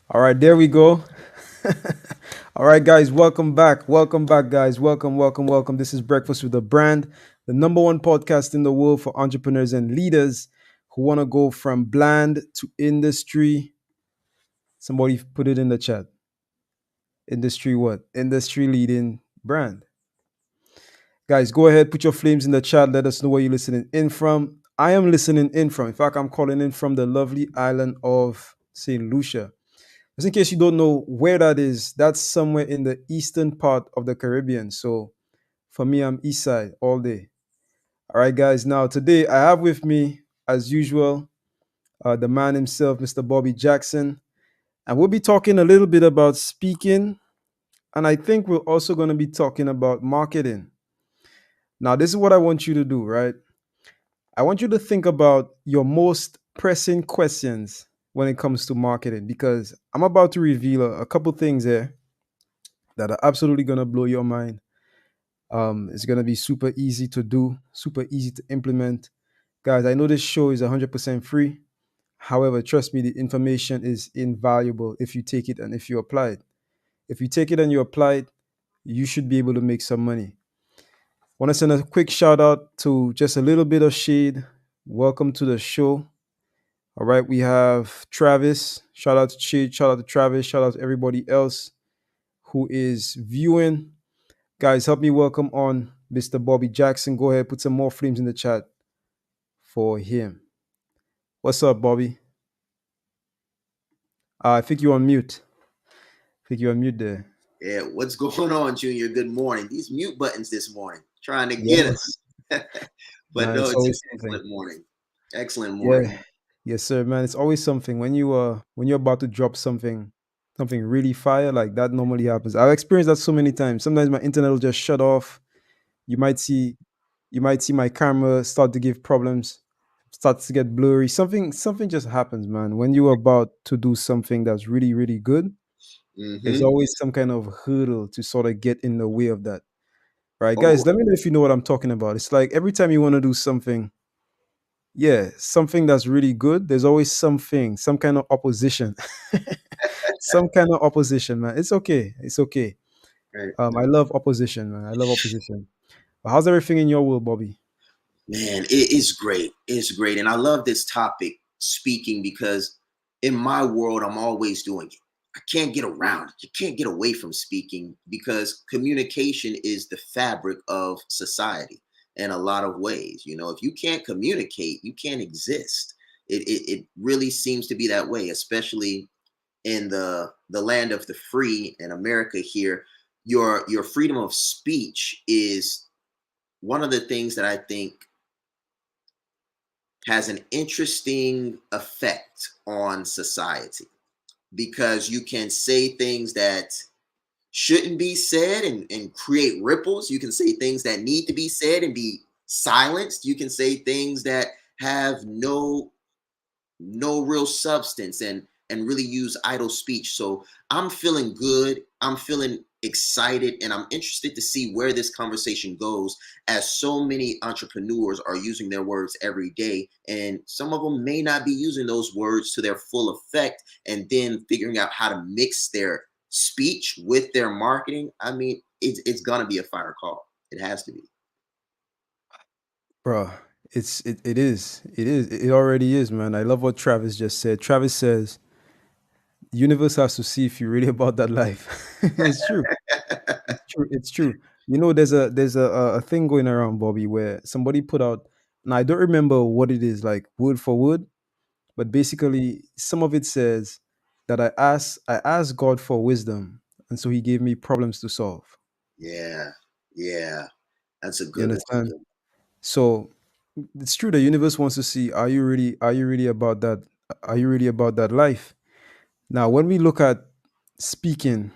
All right, there we go. All right, guys, welcome back. Welcome back, guys. Welcome, welcome, welcome. This is Breakfast with the Brand, the number one podcast in the world for entrepreneurs and leaders who want to go from bland to industry. Somebody put it in the chat. Industry what? Industry leading brand. Guys, go ahead, put your flames in the chat. Let us know where you're listening in from. I am listening in from. In fact, I'm calling in from the lovely island of St. Lucia. Just in case you don't know where that is, that's somewhere in the eastern part of the Caribbean. So for me, I'm east side all day. All right, guys. Now, today I have with me, as usual, the man himself, Mr. Bobby Jackson. And we'll be talking a little bit about speaking. And I think we're also going to be talking about marketing. Now, this is what I want you to do, right? I want you to think about your most pressing questions when it comes to marketing because I'm about to reveal a couple things here that are absolutely going to blow your mind. It's going to be super easy to do, super easy to implement. Guys, I know this show is 100% free. However, trust me, the information is invaluable if you take it and if you apply it. If you take it and you apply it, you should be able to make some money. Want to send a quick shout out to just a little bit of shade. Welcome to the show. All right, we have Travis. Shout out to Shade. Shout out to Travis. Shout out to everybody else who is viewing. Guys, help me welcome on Mr. Bobby Jackson. Go ahead, put some more flames in the chat for him. What's up, Bobby? I think you're on mute. I think you're on mute there. Yeah, what's going on, Junior? Good morning. These mute buttons this morning trying to get Yes. us. But Man, no, it's it's an always something. excellent morning. Excellent morning. Yeah. Yes, sir, man. It's always something when you're about to drop something really fire like that normally happens. I've experienced that so many times. Sometimes my internet will just shut off. You might see you might see my camera start to give problems, starts to get blurry. Something just happens, man. When you're about to do something that's really, really good, there's Mm-hmm. always some kind of hurdle to sort of get in the way of that. Right, Oh, guys, let me know if you know what I'm talking about. It's like every time you want to do something, yeah, something that's really good, there's always something, some kind of opposition. Some kind of opposition, man. It's okay. It's okay. right. I love opposition, man. I love opposition. But how's everything in your world, Bobby? Man, it is great. It's great. And I love this topic, speaking, because in my world, I'm always doing it. I can't get around it. You can't get away from speaking because communication is the fabric of society in a lot of ways. If you can't communicate, you can't exist. It really seems to be that way, especially in the land of the free in America here. Your freedom of speech is one of the things that I think has an interesting effect on society because you can say things that shouldn't be said and create ripples. You can say things that need to be said and be silenced. You can say things that have no real substance and really use idle speech. So I'm feeling good. I'm feeling excited and I'm interested to see where this conversation goes as so many entrepreneurs are using their words every day and some of them may not be using those words to their full effect and then figuring out how to mix their speech with their marketing. I mean, it's going to be a fire call. It has to be. Bro, it already is, man. I love what Travis just said. Travis says the universe has to see if you're really about that life. It's true. It's true. It's true. You know, there's a thing going around, Bobby, where somebody put out. Now I don't remember what it is like word for word, but basically some of it says that I asked God for wisdom, and so He gave me problems to solve. Yeah. Yeah. That's a You good one. understand? So it's true. The universe wants to see are you really about that? Are you really about that life? Now, when we look at speaking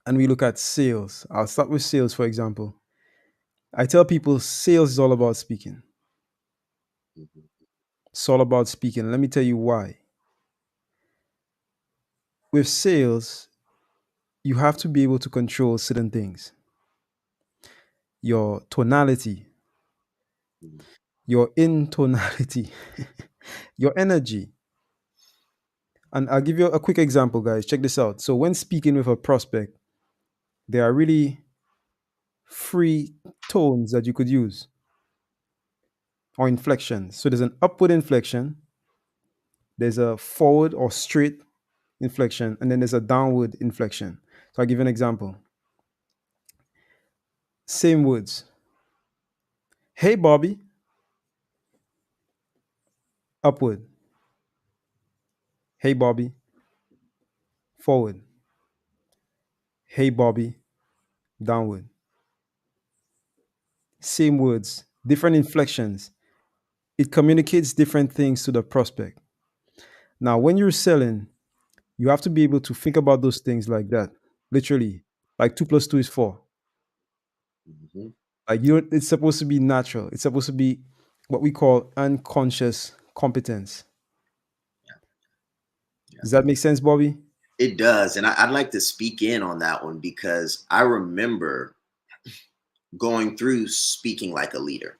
and we look at sales, I'll start with sales, for example. I tell people sales is all about speaking. Mhm. It's all about speaking. Let me tell you why. With sales, you have to be able to control certain things. Your tonality, your intonality, your energy. And I'll give you a quick example, guys. Check this out. So when speaking with a prospect, there are really three tones that you could use or inflections. So there's an upward inflection, there's a forward or straight inflection, and then there's a downward inflection. So I'll give you an example. Same words. Hey, Bobby, upward. Hey, Bobby, forward. Hey, Bobby, downward. Same words, different inflections. It communicates different things to the prospect. Now, when you're selling, you have to be able to think about those things like that. Literally, like two plus two is four. Hmm. Like you, it's supposed to be natural. It's supposed to be what we call unconscious competence. Yeah. Does that make sense, Bobby? It does. And I'd like to speak in on that one because I remember going through speaking like a leader.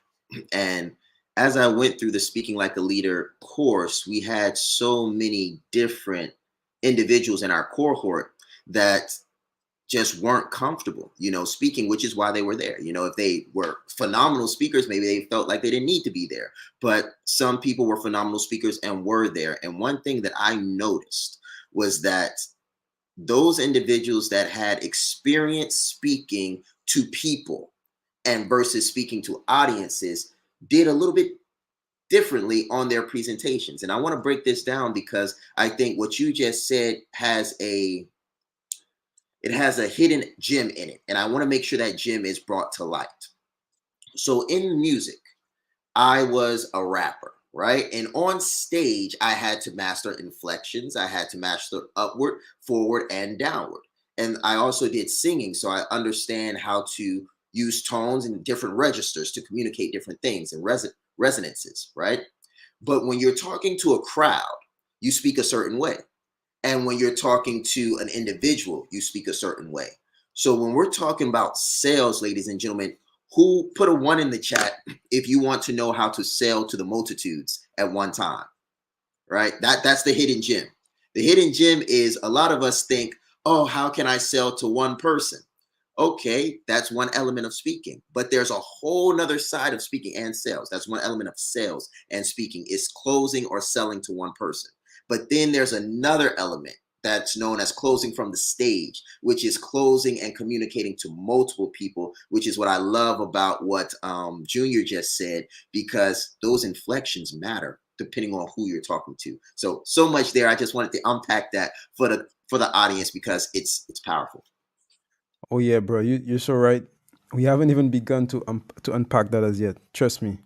And as I went through the speaking like a leader course, we had so many different individuals in our cohort that just weren't comfortable, speaking, which is why they were there. If they were phenomenal speakers, maybe they felt like they didn't need to be there. But some people were phenomenal speakers and were there. And one thing that I noticed was that those individuals that had experience speaking to people and versus speaking to audiences did a little bit differently on their presentations. And I want to break this down because I think what you just said has a hidden gem in it, and I want to make sure that gem is brought to light. So in music, I was a rapper, right? And on stage, I had to master inflections. I had to master upward, forward, and downward. And I also did singing, so I understand how to use tones and different registers to communicate different things and resonances, right? But when you're talking to a crowd, you speak a certain way. And when you're talking to an individual, you speak a certain way. So when we're talking about sales, ladies and gentlemen, who put a one in the chat if you want to know how to sell to the multitudes at one time, right? That's the hidden gem. The hidden gem is a lot of us think, oh, how can I sell to one person? Okay, that's one element of speaking, but there's a whole nother side of speaking and sales. That's one element of sales and speaking is closing or selling to one person. But then there's another element that's known as closing from the stage, which is closing and communicating to multiple people, which is what I love about what Junior just said, because those inflections matter depending on who you're talking to. So much there. I just wanted to unpack that for the audience because it's powerful. Oh yeah, bro. You're so right. We haven't even begun to unpack that as yet. Trust me.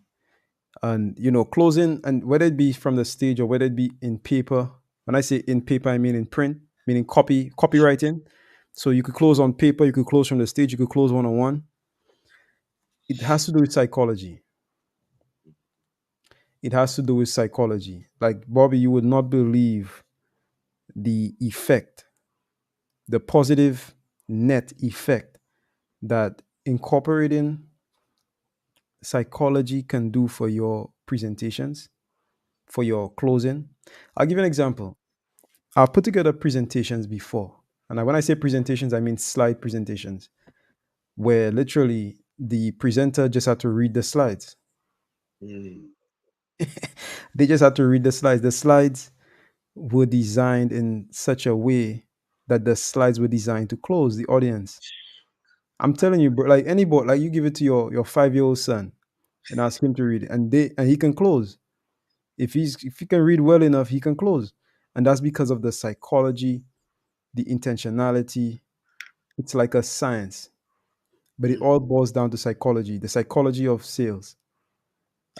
And closing, and whether it be from the stage or whether it be in paper. When I say in paper, I mean in print, meaning copywriting. So you could close on paper, you could close from the stage, you could close one on one. It has to do with psychology. It has to do with psychology. Like Bobby, you would not believe the effect, the positive net effect that incorporating psychology can do for your presentations, for your closing. I'll give you an example. I've put together presentations before. And when I say presentations, I mean slide presentations, where literally the presenter just had to read the slides. Mm, They just had to read the slides. The slides were designed in such a way that the slides were designed to close the audience. I'm telling you, bro, like anybody, like you give it to your 5-year-old son and ask him to read it, and he can close. If he can read well enough, he can close. And that's because of the psychology, the intentionality. It's like a science, but it mm. all boils down to psychology, the psychology of sales.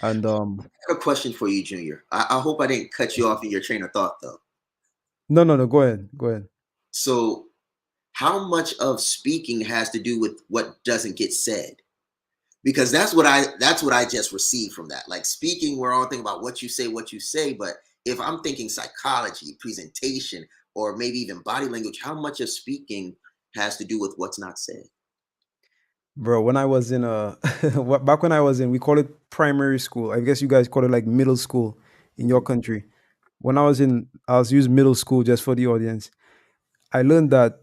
And I have a question for you, Junior. I hope I didn't cut you off in your train of thought, though. no, no, no, go ahead, go ahead. So, how much of speaking has to do with what doesn't get said? Because that's what I just received from that. Like speaking, we're all thinking about what you say, but if I'm thinking psychology, presentation, or maybe even body language, how much of speaking has to do with what's not said? Bro, when I was in back when I was in, we call it primary school. I guess you guys call it like middle school in your Mhm. country. when I was using middle school just for the audience. I learned that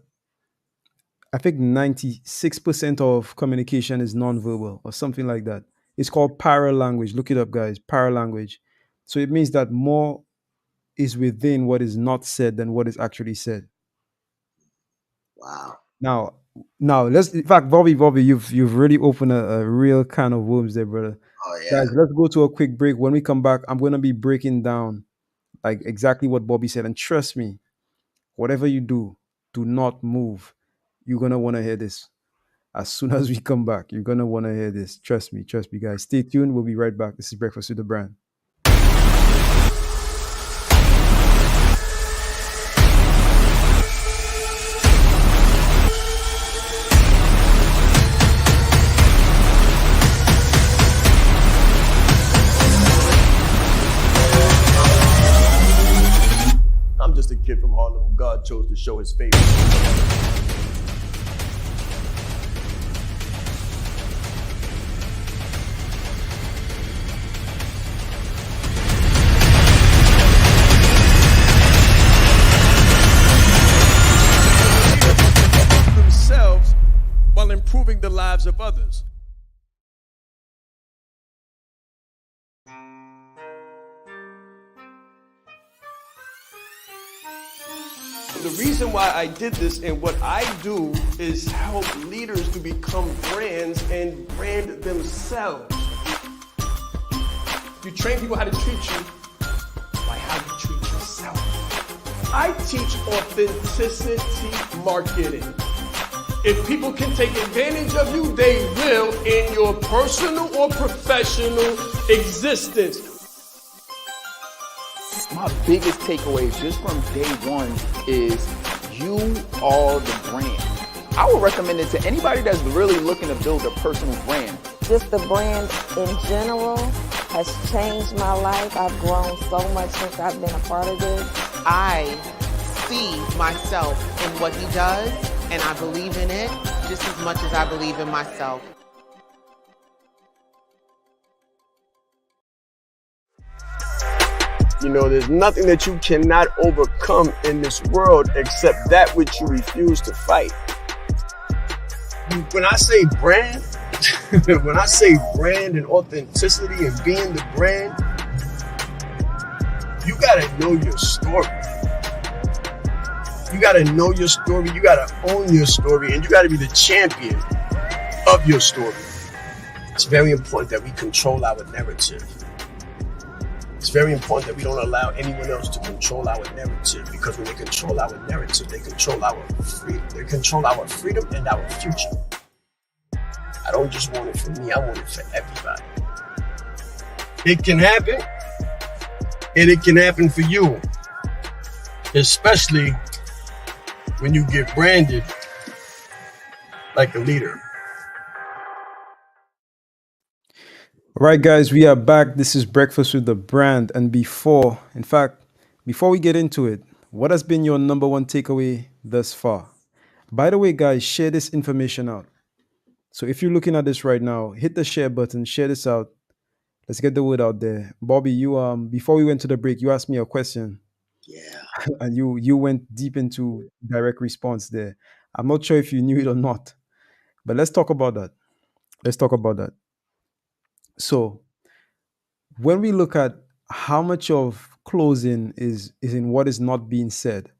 I think 96% of communication is nonverbal or something like that. It's called paralanguage. Look it up, guys. Paralanguage. So it means that more is within what is not said than what is actually said. Wow. Now, now let's. In fact, Bobby, you've really opened a real kind of worms there, brother. Oh Guys, yeah. let's go to a quick break. When we come back, I'm gonna be breaking down like exactly what Bobby said, and trust me, whatever you do, do not move. You're gonna want to hear this. As soon as we come back, you're gonna want to hear this. Trust me, guys. Stay tuned. We'll be right back. This is Breakfast with the Brand. I'm just a kid from Harlem who God chose to show his favor. Themselves while improving the lives of others. The reason why I did this and what I do is help leaders to become brands and brand themselves. You train people how to treat you by how you treat yourself. I teach authenticity marketing. If people can take advantage of you, they will in your personal or professional existence. My biggest takeaway just from day one is you are the brand. I would recommend it to anybody that's really looking to build a personal brand. Just the brand in general has changed my life. I've grown so much since I've been a part of this. I see myself in what he does, and I believe in it just as much as I believe in myself. You know, there's nothing that you cannot overcome in this world except that which you refuse to fight. When I say brand, when I say brand and authenticity and being the brand, you gotta know your story. You gotta know your story, you gotta own your story, and you gotta be the champion of your story. It's very important that we control our narrative. It's very important that we don't allow anyone else to control our narrative, because when they control our narrative, they control our freedom. They control our freedom and our future. I don't just want it for me, I want it for everybody. It can happen, and it can happen for you, especially when you get branded like a leader. All right, guys, we are back. This is Breakfast with the Brand. And before we get into it, what has been your number one takeaway thus far? By the way, guys, share this information out. So if you're looking at this right now, hit the share button, share this out. Let's get the word out there. Bobby, you before we went to the break, you asked me a question Yeah. and you went deep into direct response there. I'm not sure if you knew it or not, but let's talk about that. Let's talk about that. So when we look at how much of closing is in what is not being said,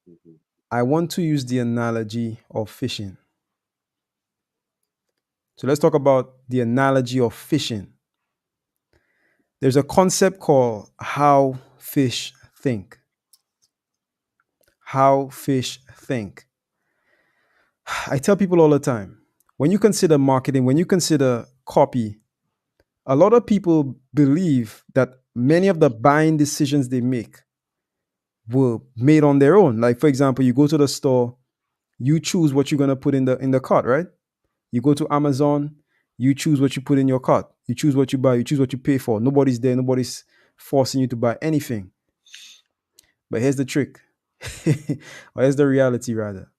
Mhm. I want to use the analogy of fishing. So let's talk about the analogy of fishing. There's a concept called how fish think. How fish think. I tell people all the time, when you consider marketing, when you consider copy, a lot of people believe that many of the buying decisions they make were made on their own. Like for example, you go to the store, you choose what you're gonna put in the cart, right? You go to Amazon, you choose what you put in your cart. You choose what you buy, you choose what you pay for. Nobody's there, nobody's forcing you to buy anything. But here's the trick. Or here's the reality rather.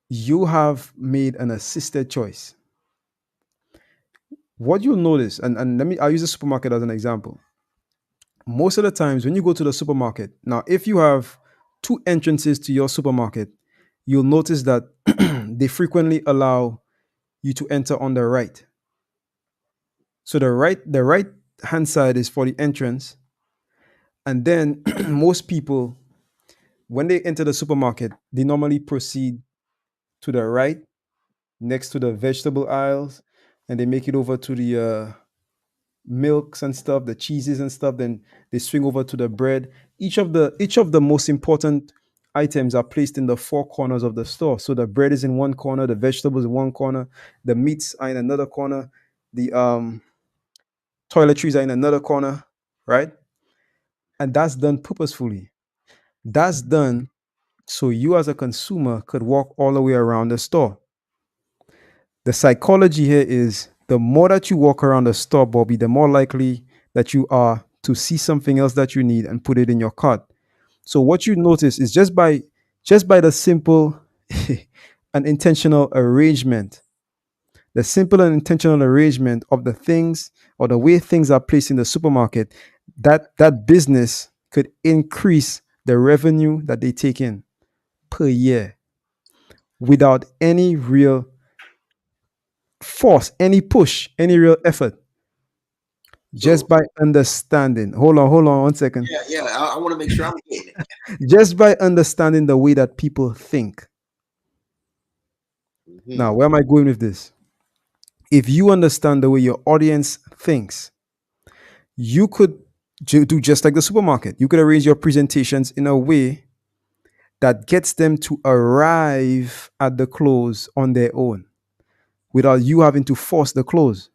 You have made an assisted choice. What you'll notice, and I'll use a supermarket as an example. most of the times when you go to the supermarket, now if you have two entrances to your supermarket, you'll notice that they frequently allow you to enter on the right. So the right hand side is for the entrance, and then most people when they enter the supermarket, they normally proceed to the right next to the vegetable aisles, and they make it over to the milks and stuff, the cheeses and stuff. Then they swing over to the bread. Each of the most important items are placed in the four corners of the store. So the bread is in one corner, the vegetables in one corner, the meats are in another corner, the toiletries are in another corner, right? And that's done purposefully. That's done so you as a consumer could walk all the way around the store. The psychology here is the more that you walk around the store, Bobby, the more likely that you are to see something else that you need and put it in your cart. So what you notice is just by the simple and intentional arrangement, the simple and intentional arrangement of the things or the way things are placed in the supermarket, that business could increase the revenue that they take in per year without any real force, any push, any real effort, just So by understanding. Hold on 1 second. yeah, yeah, I want to make sure I'm getting it. Just by understanding the way that people think. Now, Hmm. where am I going with this? If you understand the way your audience thinks, you could do just like the supermarket. You could arrange your presentations in a way that gets them to arrive at the close on their own without you having to force the close.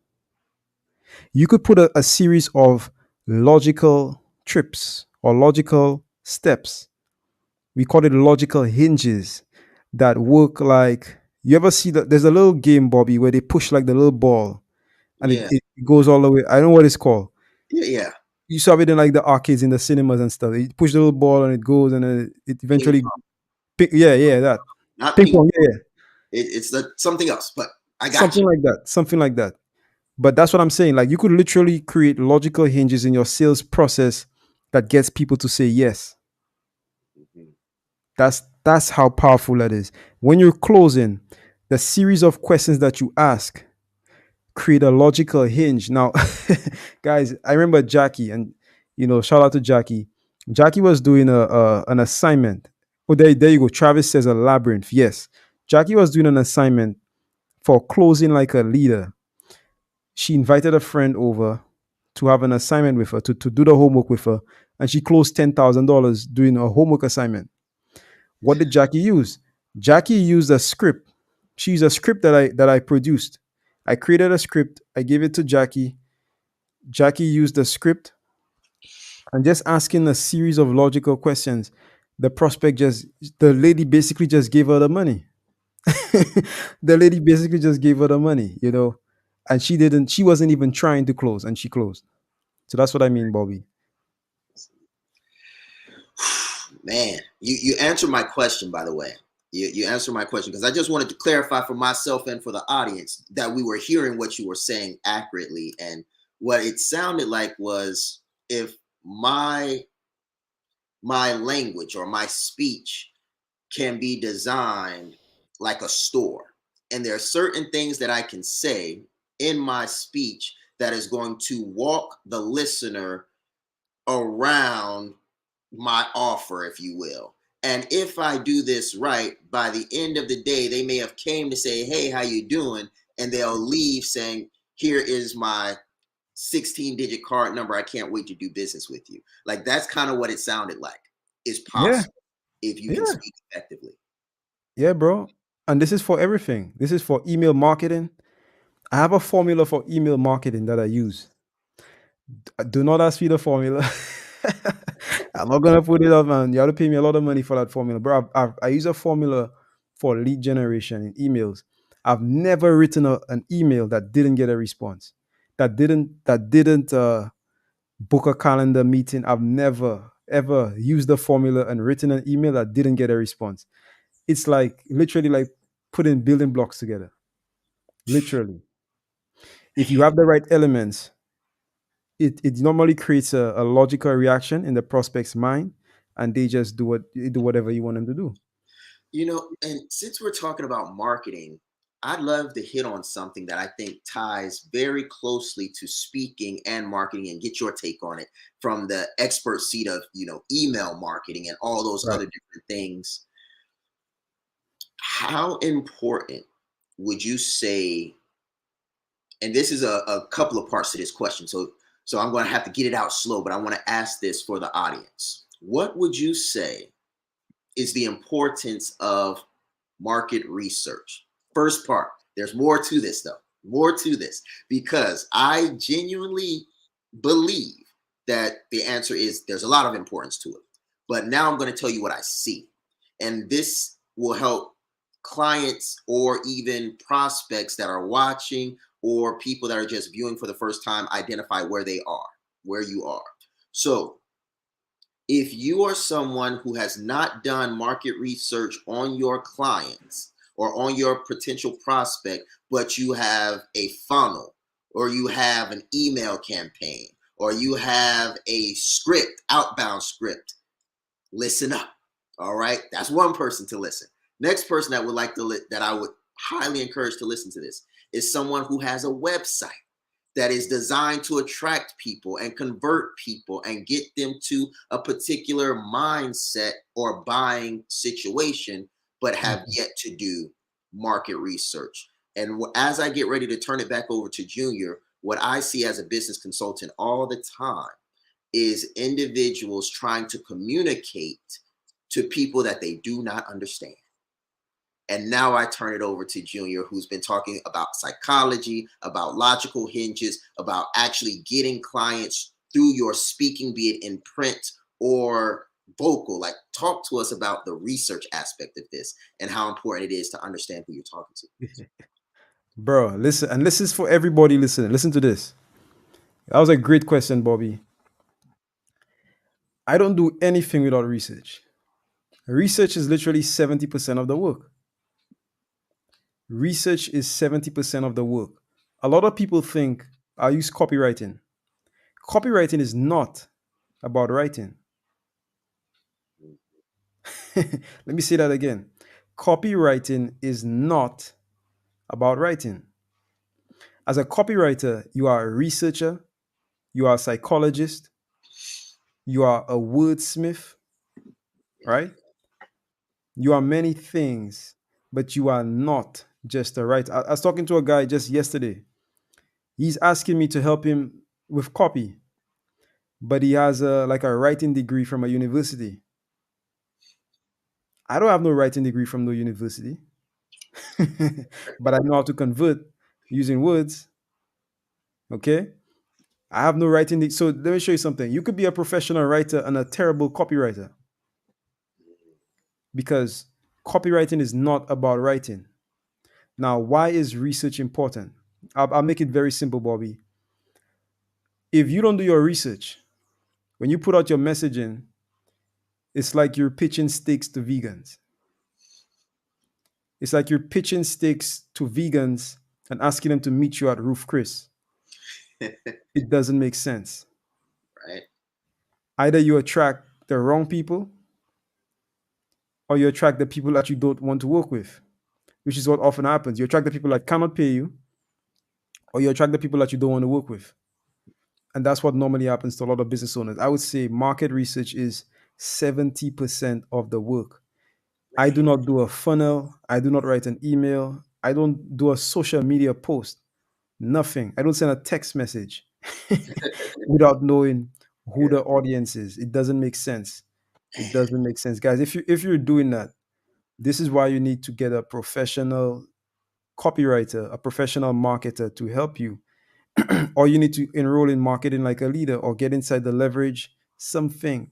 You could put a series of logical trips or logical steps. We call it logical hinges that work like you ever see that there's a little game, Bobby, where they push like the little ball and it, Yeah, it goes all the way. I don't know what it's called. yeah, yeah. You saw it in like the arcades in the cinemas and stuff. You push the little ball and it goes and then it Ping eventually pong, yeah, yeah, that. not Ping ping pong, pong. yeah, yeah. It's the something else, but I got Something you. like that. Something like that. But that's what I'm saying. Like you could literally create logical hinges in your sales process that gets people to say yes. Mhm. That's how powerful that is. When you're closing, the series of questions that you ask create a logical hinge. Now, guys, I remember Jackie, and shout out to Jackie. Jackie was doing an assignment. Oh, there you go. Travis says a labyrinth. Yes, Jackie was doing an assignment for closing like a leader. She invited a friend over to have an assignment with her to do the homework with her, and she closed $10,000 doing a homework assignment. What did Jackie use? Jackie used a script. She used a script that I produced. I created a script. I gave it to Jackie. Jackie used the script and just asking a series of logical questions. The prospect just the lady basically just gave her the money. The lady basically just gave her the money. And she wasn't even trying to close and she closed. So that's what I mean, Bobby. Man, you answered my question, by the way. You answered my question because I just wanted to clarify for myself and for the audience that we were hearing what you were saying accurately. And what it sounded like was if my language or my speech can be designed like a store. And there are certain things that I can say in my speech that is going to walk the listener around my offer, if you will. And if I do this right, by the end of the day, they may have came to say, "Hey, how you doing?" And they'll leave saying, "Here is my 16-digit card number. I can't wait to do business with you." Like that's kind of what it sounded like. Is Yeah, possible if you can yeah, speak effectively. yeah, bro. And this is for everything. This is for email marketing. I have a formula for email marketing that I use. Do not ask me the formula. I'm not gonna put it up, man. You have to pay me a lot of money for that formula, bro. I use a formula for lead generation in emails. I've never written an email that didn't get a response. That didn't book a calendar meeting. I've never ever used the formula and written an email that didn't get a response. It's like literally like putting building blocks together. Literally, if you have the right elements, it normally creates a logical reaction in the prospect's mind, and they just do whatever you want them to do. And since we're talking about marketing, I'd love to hit on something that I think ties very closely to speaking and marketing and get your take on it from the expert seat of, email marketing and all those Right. other different things. How important would you say, and this is a couple of parts to this question, so I'm going to have to get it out slow, but I want to ask this for the audience. What would you say is the importance of market research? First part, there's more to this though, more to this, because I genuinely believe that the answer is there's a lot of importance to it. But now I'm going to tell you what I see. And this will help clients or even prospects that are watching or people that are just viewing for the first time identify where they are, where you are. So if you are someone who has not done market research on your clients or on your potential prospect, but you have a funnel or you have an email campaign or you have a script, outbound script, listen up. All right. That's one person to listen. Next person that would like to that I would highly encourage to listen to this is someone who has a website that is designed to attract people and convert people and get them to a particular mindset or buying situation, but have Mhm. yet to do market research. And as I get ready to turn it back over to Junior, what I see as a business consultant all the time is individuals trying to communicate to people that they do not understand. And now I turn it over to Junior, who's been talking about psychology, about logical hinges, about actually getting clients through your speaking, be it in print or vocal. Like, talk to us about the research aspect of this and how important it is to understand who you're talking to. Bro, listen, and this is for everybody listening. Listen to this. That was a great question, Bobby. I don't do anything without research. Research is literally 70% of the work. Research is 70% of the work. A lot of people think I use copywriting. Copywriting is not about writing. Let me say that again. Copywriting is not about writing. As a copywriter, you are a researcher, you are a psychologist, you are a wordsmith, Yeah. right? You are many things, but you are not just a writer. I was talking to a guy just yesterday. He's asking me to help him with copy, but he has a writing degree from a university. I don't have no writing degree from no university, but I know how to convert using words. Okay, I have no writing. So let me show you something. You could be a professional writer and a terrible copywriter because copywriting is not about writing. Now, why is research important? I'll make it very simple, Bobby. If you don't do your research, when you put out your messaging, it's like you're pitching steaks to vegans. It's like you're pitching steaks to vegans and asking them to meet you at Roof Chris. It doesn't make sense. Right. Either you attract the wrong people or you attract the people that you don't want to work with, which is what often happens. You attract the people that cannot pay you or you attract the people that you don't want to work with. And that's what normally happens to a lot of business owners. I would say market research is 70% of the work. I do not do a funnel. I do not write an email. I don't do a social media post. Nothing. I don't send a text message without knowing who Yeah. the audience is. It doesn't make sense. It doesn't make sense, guys. If you're doing that, this is why you need to get a professional copywriter, a professional marketer to help you, or you need to enroll in marketing like a leader, or get inside the leverage something,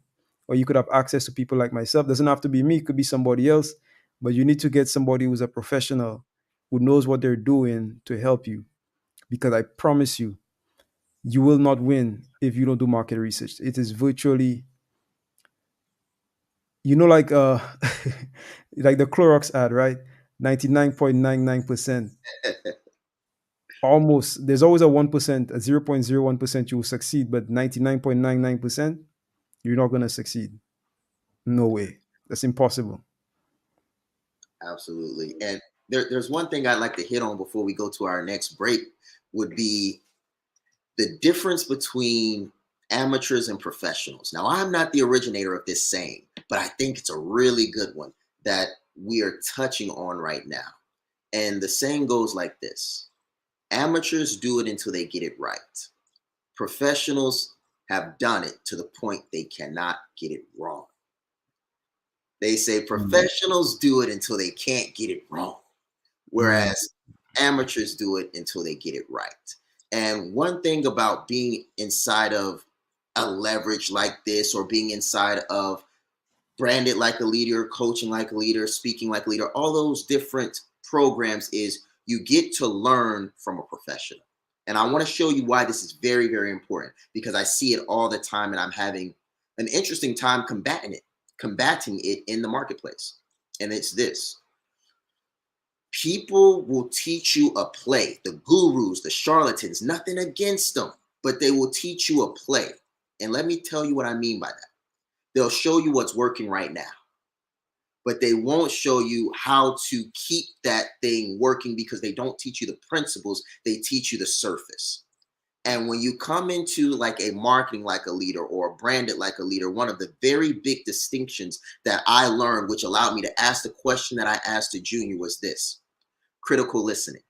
or you could have access to people like myself. Doesn't have to be me. It could be somebody else, but you need to get somebody who's a professional who knows what they're doing to help you. Because I promise you, you will not win if you don't do market research. It is virtually, like like the Clorox ad, right? 99.99% almost, there's always a 1%, a 0.01% you will succeed, but 99.99% you're not going to succeed. No way. That's impossible. Absolutely. And there's one thing I'd like to hit on before we go to our next break would be the difference between amateurs and professionals. Now, I'm not the originator of this saying, but I think it's a really good one that we are touching on right now. And the saying goes like this: amateurs do it until they get it right. Professionals have done it to the point they cannot get it wrong. They say professionals do it until they can't get it wrong, whereas amateurs do it until they get it right. And one thing about being inside of a leverage like this, or being inside of branded like a leader, coaching like a leader, speaking like a leader, all those different programs, is you get to learn from a professional. And I want to show you why this is very, very important, because I see it all the time and I'm having an interesting time combating it in the marketplace. And it's this: people will teach you a play, the gurus, the charlatans, nothing against them, but they will teach you a play. And let me tell you what I mean by that. They'll show you what's working right now, but they won't show you how to keep that thing working, because they don't teach you the principles, they teach you the surface. And when you come into like a marketing like a leader or branded like a leader, one of the very big distinctions that I learned, which allowed me to ask the question that I asked to Junior, was this: critical listening.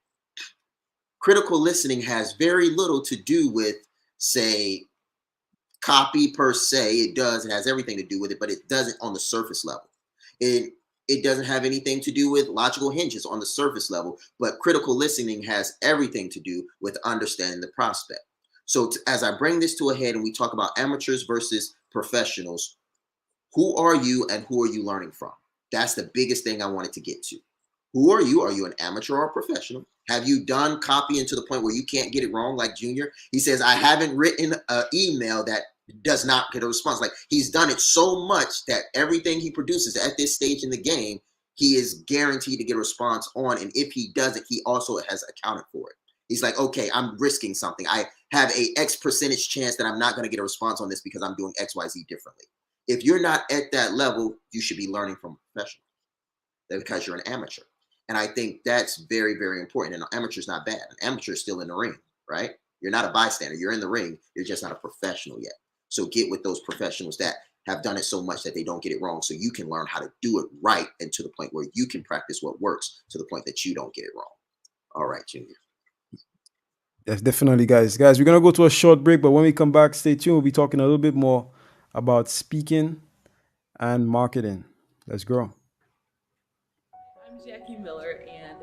Critical listening has very little to do with, say, copy per se. It does, it has everything to do with it, but it doesn't on the surface level. It doesn't have anything to do with logical hinges on the surface level, but critical listening has everything to do with understanding the prospect. So as I bring this to a head and we talk about amateurs versus professionals, who are you and who are you learning from? That's the biggest thing I wanted to get to. Who are you? Are you an amateur or a professional? Have you done copying to the point where you can't get it wrong? Like Junior, he says, I haven't written an email that does not get a response. Like, he's done it so much that everything he produces at this stage in the game, he is guaranteed to get a response on. And if he doesn't, he also has accounted for it. He's like, okay, I'm risking something. I have a X percentage chance that I'm not going to get a response on this because I'm doing X, Y, Z differently. If you're not at that level, you should be learning from a professional, because you're an amateur. And I think that's very, very important. And an amateur is not bad. An amateur is still in the ring, right? You're not a bystander. You're in the ring. You're just not a professional yet. So get with those professionals that have done it so much that they don't get it wrong, so you can learn how to do it right, and to the point where you can practice what works to the point that you don't get it wrong. All right, Junior. Yes, definitely, guys. Guys, we're going to go to a short break, but when we come back, stay tuned. We'll be talking a little bit more about speaking and marketing. Let's grow. I'm Jackie Miller, and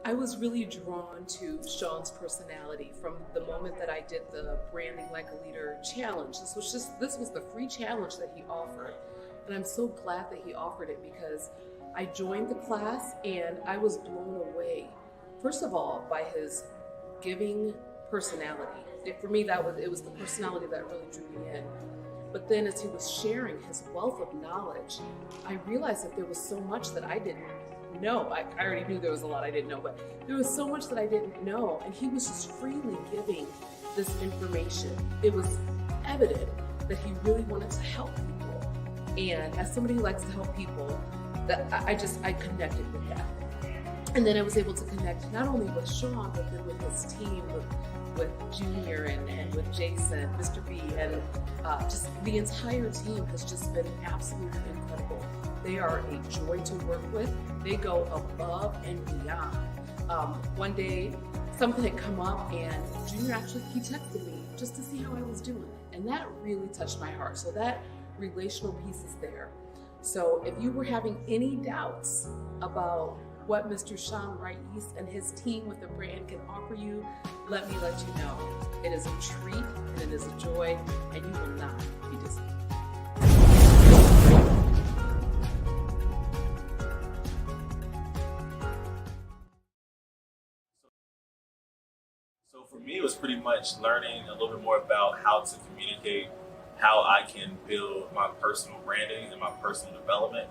I was really drawn to Shaan's personality from the moment that I did the Branding Like a Leader challenge. This was the free challenge that he offered, and I'm so glad that he offered it, because I joined the class and I was blown away. First of all, by his giving personality. For me, it was the personality that really drew me in. But then as he was sharing his wealth of knowledge, I realized that there was so much that I didn't know. I already knew there was a lot I didn't know, but there was so much that I didn't know, and he was just freely giving this information. It was evident that he really wanted to help people. And as somebody who likes to help people, that I connected with that. And then I was able to connect not only with Shaan, but then with his team, with Junior and with Jason, Mr. B, and just the entire team has just been absolutely incredible. They are a joy to work with. They go above and beyond. One day, something had come up, and Junior he texted me just to see how I was doing. And that really touched my heart. So that relational piece is there. So if you were having any doubts about what Mr. Shaan Rais and his team with the brand can offer you, let me let you know. It is a treat and it is a joy, and you will not be disappointed. So for me, it was pretty much learning a little bit more about how to communicate, how I can build my personal branding and my personal development.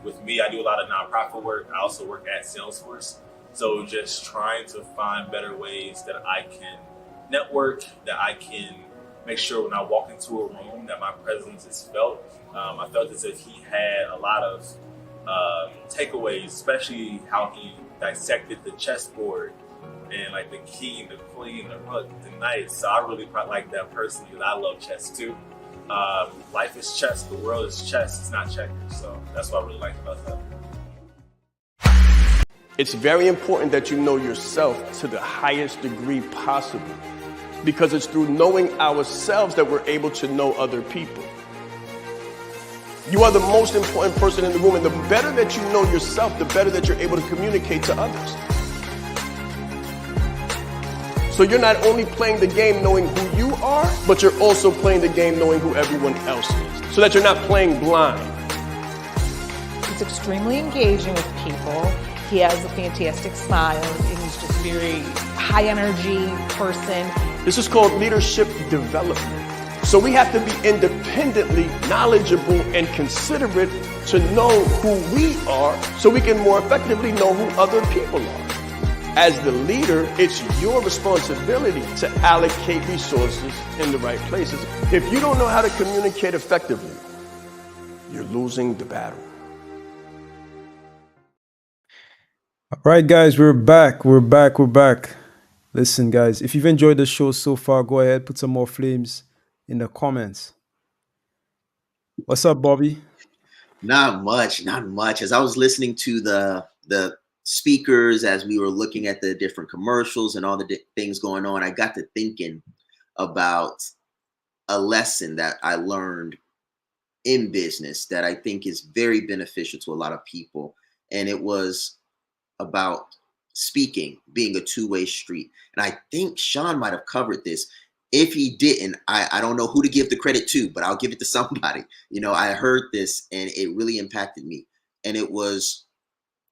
With me, I do a lot of nonprofit work. I also work at Salesforce. So just trying to find better ways that I can network, that I can make sure when I walk into a room that my presence is felt. I felt as if he had a lot of takeaways, especially how he dissected the chessboard and like the king, the queen, the rook, the knight. So I really like that personally because I love chess too. Life is chess, the world is chess, it's not checkers. So that's what I really like about that. It's very important that you know yourself to the highest degree possible, because it's through knowing ourselves that we're able to know other people. You are the most important person in the room, and the better that you know yourself, the better that you're able to communicate to others. So you're not only playing the game knowing who you are, but you're also playing the game knowing who everyone else is, so that you're not playing blind. He's extremely engaging with people. He has a fantastic smile, and he's just very high energy person. This is called leadership development. So we have to be independently knowledgeable and considerate to know who we are, so we can more effectively know who other people are. As the leader, it's your responsibility to allocate resources in the right places. If you don't know how to communicate effectively, you're losing the battle. All right, guys, we're back. We're back. We're back. Listen, guys, if you've enjoyed the show so far, go ahead, put some more flames in the comments. What's up, Bobby? Not much, not much. As I was listening to the speakers, as we were looking at the different commercials and all the things going on, I got to thinking about a lesson that I learned in business that I think is very beneficial to a lot of people. And it was about speaking being a two-way street. And I think Shaan might have covered this. If he didn't, I don't know who to give the credit to, but I'll give it to somebody. You know, I heard this and it really impacted me. And it was,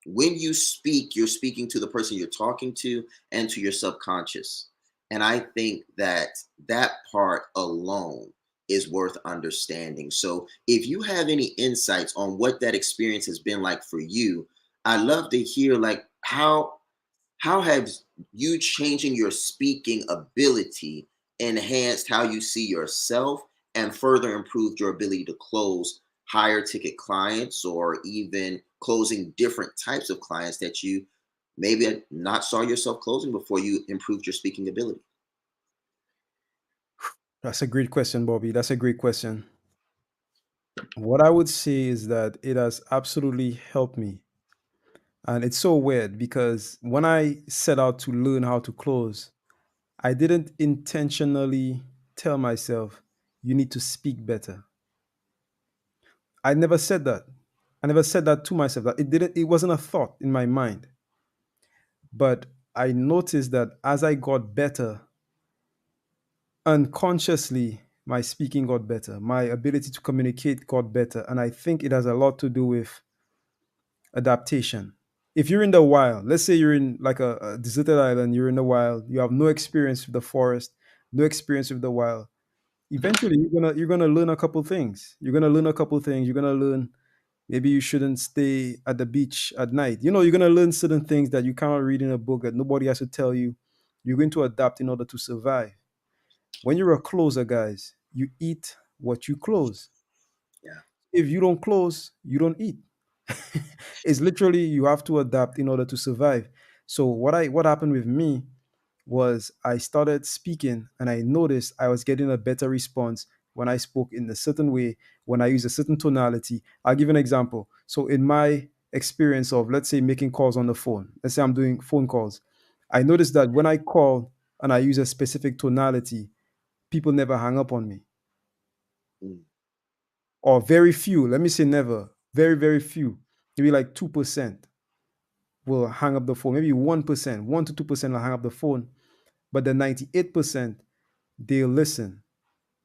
when you speak, you're speaking to the person you're talking to and to your subconscious. And I think that that part alone is worth understanding. So if you have any insights on what that experience has been like for you, I'd love to hear, like, how have you changing your speaking ability enhanced how you see yourself and further improved your ability to close higher ticket clients, or even closing different types of clients that you maybe not saw yourself closing before you improved your speaking ability? That's a great question, Bobby. That's a great question. What I would say is that it has absolutely helped me. And it's so weird because when I set out to learn how to close, I didn't intentionally tell myself, you need to speak better. I never said that. I never said that to myself. That it wasn't a thought in my mind. But I noticed that as I got better, unconsciously, my speaking got better. My ability to communicate got better. And I think it has a lot to do with adaptation. If you're in the wild, let's say you're in like a deserted island, you're in the wild, you have no experience with the forest, no experience with the wild. Eventually, you're gonna learn a couple things. You're gonna learn a couple things. You're gonna learn maybe you shouldn't stay at the beach at night. You know, you're gonna learn certain things that you cannot read in a book that nobody has to tell you. You're going to adapt in order to survive. When you're a closer, guys, you eat what you close. Yeah. If you don't close, you don't eat. It's literally you have to adapt in order to survive. So what happened with me was I started speaking and I noticed I was getting a better response when I spoke in a certain way, when I use a certain tonality. I'll give an example. So in my experience of, let's say, making calls on the phone, let's say I'm doing phone calls, I noticed that when I call and I use a specific tonality, people never hang up on me, Mm. or very few. Let me say never. Very, very few. Maybe like 2% will hang up the phone. Maybe 1%, 1 to 2% will hang up the phone. But the 98%, they'll listen.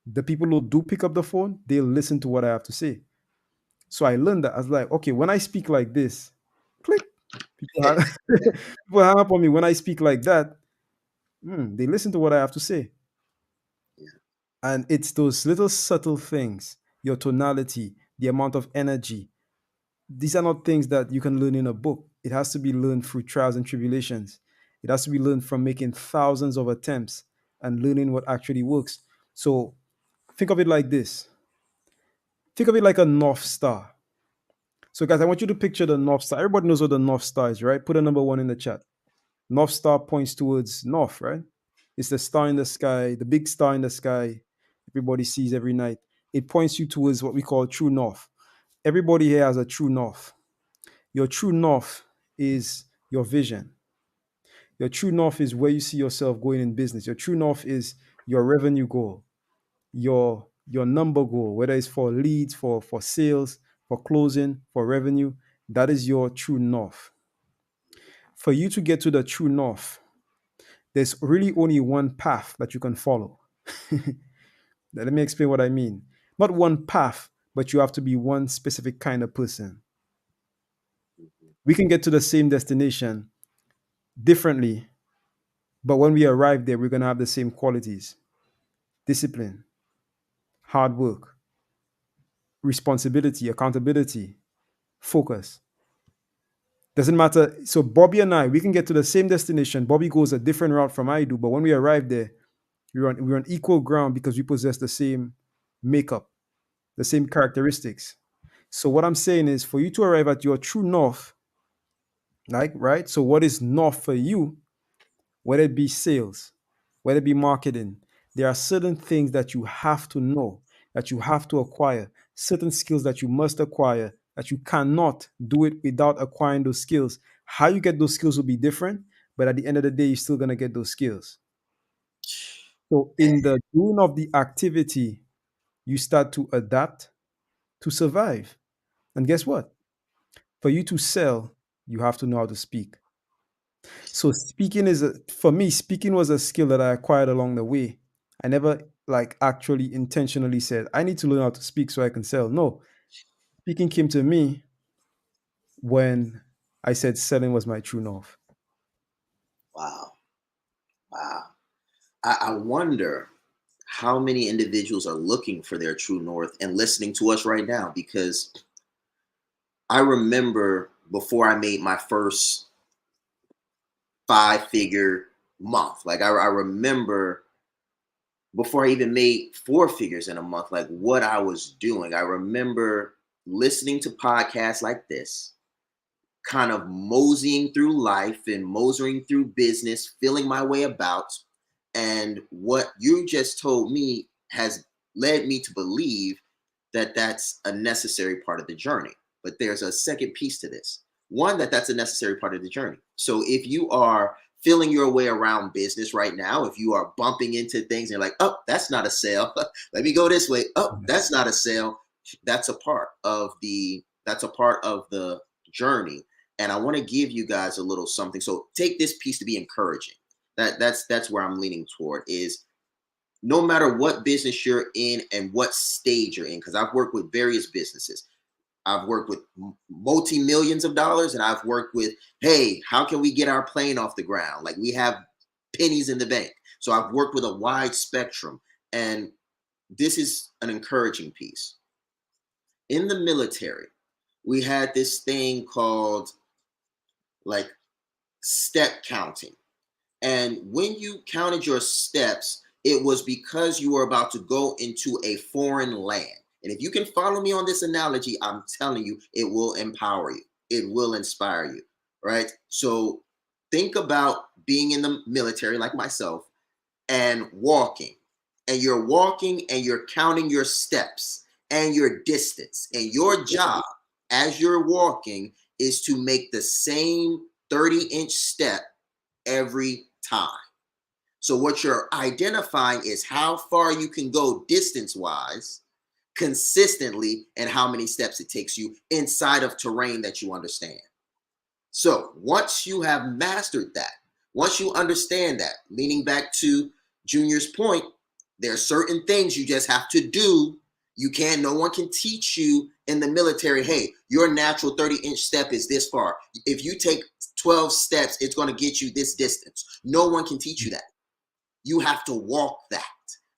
The people who do pick up the phone, they'll listen to what I have to say. So I learned that. I was like, okay, when I speak like this, click, people hang, people hang up on me. When I speak like that, they listen to what I have to say. Yeah. And it's those little subtle things, your tonality, the amount of energy. These are not things that you can learn in a book. It has to be learned through trials and tribulations. It has to be learned from making thousands of attempts and learning what actually works. So think of it like this. Think of it like a North Star. So, guys, I want you to picture the North Star. Everybody knows what the North Star is, right? Put a number one in the chat. North Star points towards north, right? It's the star in the sky, the big star in the sky everybody sees every night. It points you towards what we call true north. Everybody here has a true north. Your true north is your vision. Your true north is where you see yourself going in business. Your true north is your revenue goal, your number goal, whether it's for leads, for sales, for closing, for revenue. That is your true north. For you to get to the true north, there's really only one path that you can follow. Now, let me explain what I mean. Not one path, but you have to be one specific kind of person. We can get to the same destination differently, but when we arrive there, we're going to have the same qualities: discipline, hard work, responsibility, accountability, focus. Doesn't matter. So, Bobby and I, we can get to the same destination. Bobby goes a different route from I do, but when we arrive there, we're on equal ground because we possess the same makeup, the same characteristics. So what I'm saying is for you to arrive at your true north, like, right? So what is north for you, whether it be sales, whether it be marketing, there are certain things that you have to know, that you have to acquire, certain skills that you must acquire, that you cannot do it without acquiring those skills. How you get those skills will be different, but at the end of the day, you're still gonna get those skills. So in the doing of the activity, you start to adapt to survive. And guess what? For you to sell, you have to know how to speak. So speaking for me, speaking was a skill that I acquired along the way. I never like actually intentionally said, I need to learn how to speak so I can sell. No, speaking came to me when I said selling was my true north. Wow. Wow. I wonder how many individuals are looking for their true north and listening to us right now, because I remember before I made my first 5-figure month, like I remember before I even made 4 figures in a month, like what I was doing. I remember listening to podcasts like this, kind of moseying through life and moseying through business, feeling my way about. And what you just told me has led me to believe that that's a necessary part of the journey. But there's a second piece to this. One, that's a necessary part of the journey. So if you are feeling your way around business right now, if you are bumping into things and you're like, oh, that's not a sale. Let me go this way. Oh, that's not a sale. That's a part of the journey. And I want to give you guys a little something. So take this piece to be encouraging. That's where I'm leaning toward, is no matter what business you're in and what stage you're in, because I've worked with various businesses. I've worked with multi-millions of dollars, and I've worked with, hey, how can we get our plane off the ground? Like we have pennies in the bank. So I've worked with a wide spectrum. And this is an encouraging piece. In the military, we had this thing called like step counting. And when you counted your steps, it was because you were about to go into a foreign land. And if you can follow me on this analogy, I'm telling you, it will empower you. It will inspire you, right? So think about being in the military like myself and walking. And you're walking and you're counting your steps and your distance. And your job as you're walking is to make the same 30-inch step every time. So what you're identifying is how far you can go distance-wise, consistently, and how many steps it takes you inside of terrain that you understand. So once you have mastered that, once you understand that, leaning back to Junior's point, there are certain things you just have to do. No one can teach you in the military, hey, your natural 30-inch step is this far. If you take 12 steps, it's going to get you this distance. No one can teach you that. You have to walk that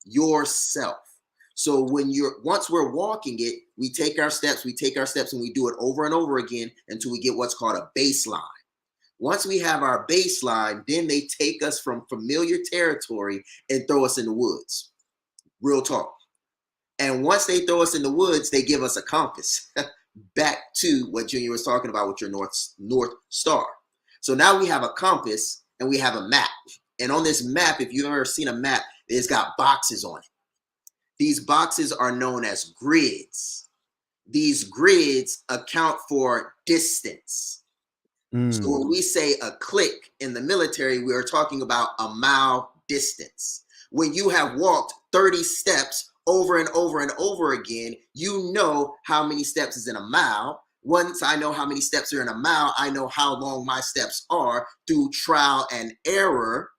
yourself. So once we're walking it, we take our steps, and we do it over and over again until we get what's called a baseline. Once we have our baseline, then they take us from familiar territory and throw us in the woods. Real talk. And once they throw us in the woods, they give us a compass back to what Junior was talking about with your North Star. So now we have a compass and we have a map. And on this map, if you've ever seen a map, it's got boxes on it. These boxes are known as grids. These grids account for distance. So when we say a click in the military, we are talking about a mile distance. When you have walked 30 steps over and over and over again, you know how many steps is in a mile. Once I know how many steps are in a mile, I know how long my steps are through trial and error.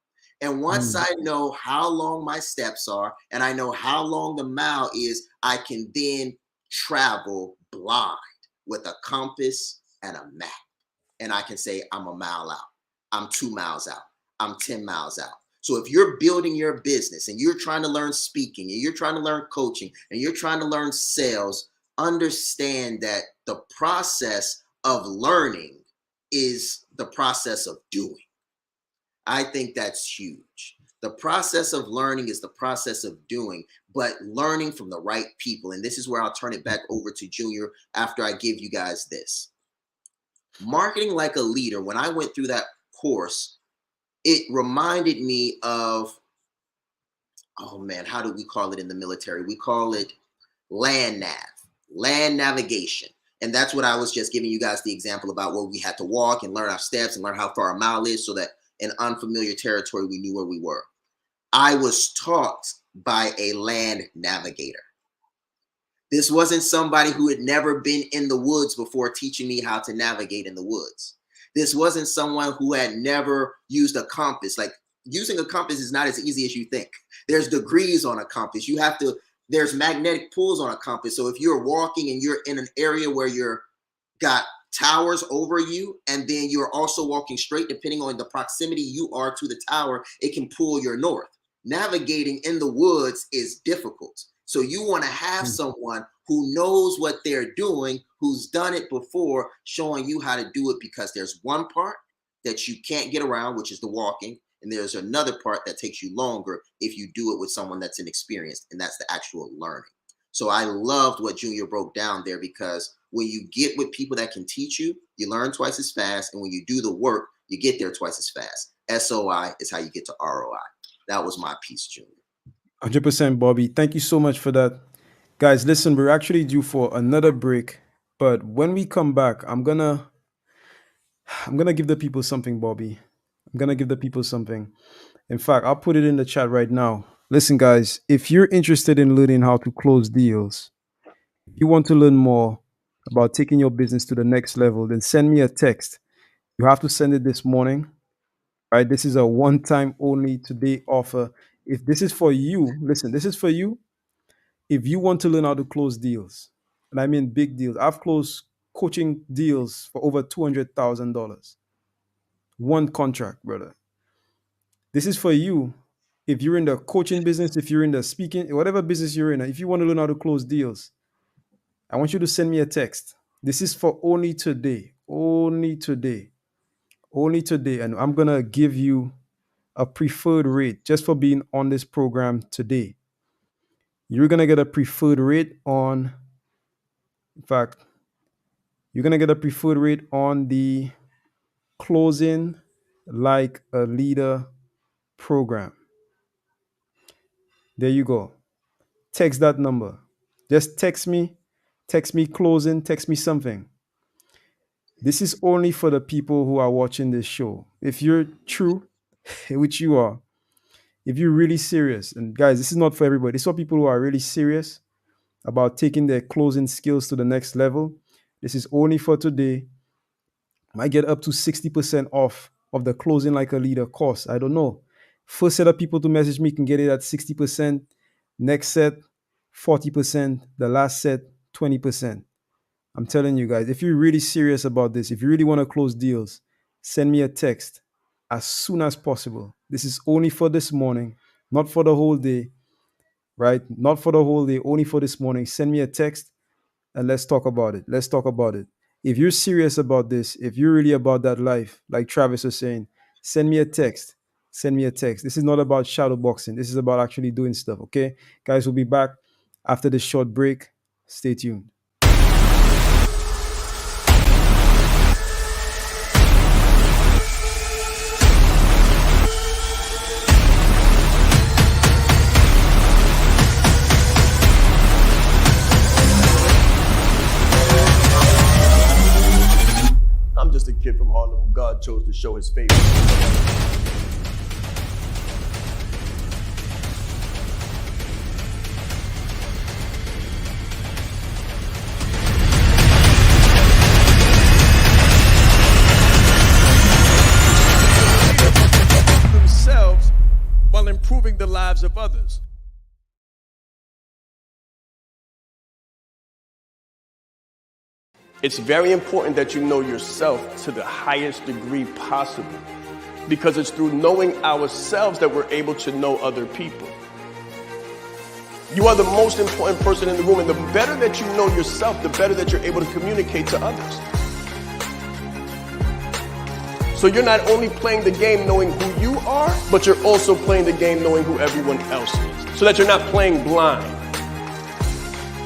And once I know how long my steps are and I know how long the mile is, I can then travel blind with a compass and a map. And I can say, I'm a mile out, I'm 2 miles out, I'm 10 miles out. So if you're building your business and you're trying to learn speaking and you're trying to learn coaching and you're trying to learn sales, understand that the process of learning is the process of doing. I think that's huge. The process of learning is the process of doing, but learning from the right people. And this is where I'll turn it back over to Junior after I give you guys this. Marketing like a leader, when I went through that course, it reminded me of, oh man, how do we call it in the military? We call it land navigation. And that's what I was just giving you guys the example about, where we had to walk and learn our steps and learn how far a mile is so that in unfamiliar territory, we knew where we were. I was taught by a land navigator. This wasn't somebody who had never been in the woods before teaching me how to navigate in the woods. This wasn't someone who had never used a compass. Like, using a compass is not as easy as you think. There's degrees on a compass. There's magnetic pulls on a compass. So if you're walking and you're in an area where you're got towers over you, and then you're also walking straight, depending on the proximity you are to the tower, it can pull your north. Navigating in the woods is difficult. So you want to have someone who knows what they're doing, who's done it before, showing you how to do it, because there's one part that you can't get around, which is the walking. And there's another part that takes you longer if you do it with someone that's inexperienced, and that's the actual learning. So I loved what Junior broke down there, because when you get with people that can teach you, you learn twice as fast. And when you do the work, you get there twice as fast. SOI is how you get to ROI. That was my piece, Junior. 100%, Bobby. Thank you so much for that. Guys, listen, we're actually due for another break. But when we come back, I'm gonna give the people something, Bobby. I'm gonna give the people something. In fact, I'll put it in the chat right now. Listen, guys, if you're interested in learning how to close deals, if you want to learn more about taking your business to the next level, then send me a text. You have to send it this morning. Right? This is a one-time only today offer. If this is for you, listen, this is for you. If you want to learn how to close deals, and I mean big deals, I've closed coaching deals for over $200,000. One contract, brother. This is for you. If you're in the coaching business, if you're in the speaking, whatever business you're in, if you want to learn how to close deals, I want you to send me a text. This is for only today, only today, only today. And I'm going to give you a preferred rate just for being on this program today. You're going to get a preferred rate on, in fact, you're going to get a preferred rate on the Closing Like a Leader program. There you go. Text that number. Just text me closing, text me something. This is only for the people who are watching this show. If you're true, which you are, if you're really serious, and guys, this is not for everybody. This is for people who are really serious about taking their closing skills to the next level. This is only for today. Might get up to 60% off of the Closing Like a Leader course. I don't know. First set of people to message me can get it at 60%. Next set, 40%. The last set, 20%. I'm telling you guys, if you're really serious about this, if you really want to close deals, send me a text as soon as possible. This is only for this morning, not for the whole day. right? Not for the whole day, only for this morning. Send me a text and let's talk about it. Let's talk about it. If you're serious about this, if you're really about that life, like Travis was saying, send me a text. Send me a text. This is not about shadow boxing. This is about actually doing stuff. Okay, guys, we'll be back after this short break. Stay tuned. I'm just a kid from Harlem who God chose to show his favor. Themselves while improving the lives of others. It's very important that you know yourself to the highest degree possible, because it's through knowing ourselves that we're able to know other people. You are the most important person in the room, and the better that you know yourself, the better that you're able to communicate to others. So you're not only playing the game knowing who you are, but you're also playing the game knowing who everyone else is, so that you're not playing blind.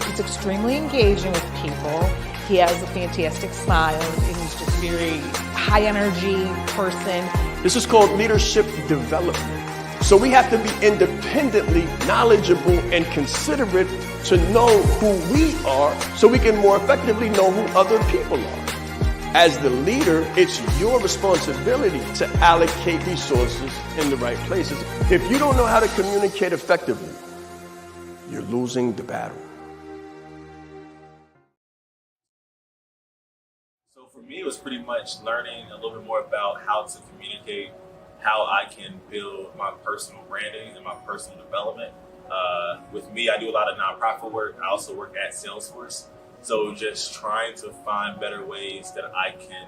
He's extremely engaging with people. He has a fantastic smile, and he's just very high energy person. This is called leadership development. So we have to be independently knowledgeable and considerate to know who we are, so we can more effectively know who other people are. As the leader, it's your responsibility to allocate resources in the right places. If you don't know how to communicate effectively, you're losing the battle. So for me, it was pretty much learning a little bit more about how to communicate, how I can build my personal branding and my personal development. With me, I do a lot of nonprofit work. I also work at Salesforce. So just trying to find better ways that I can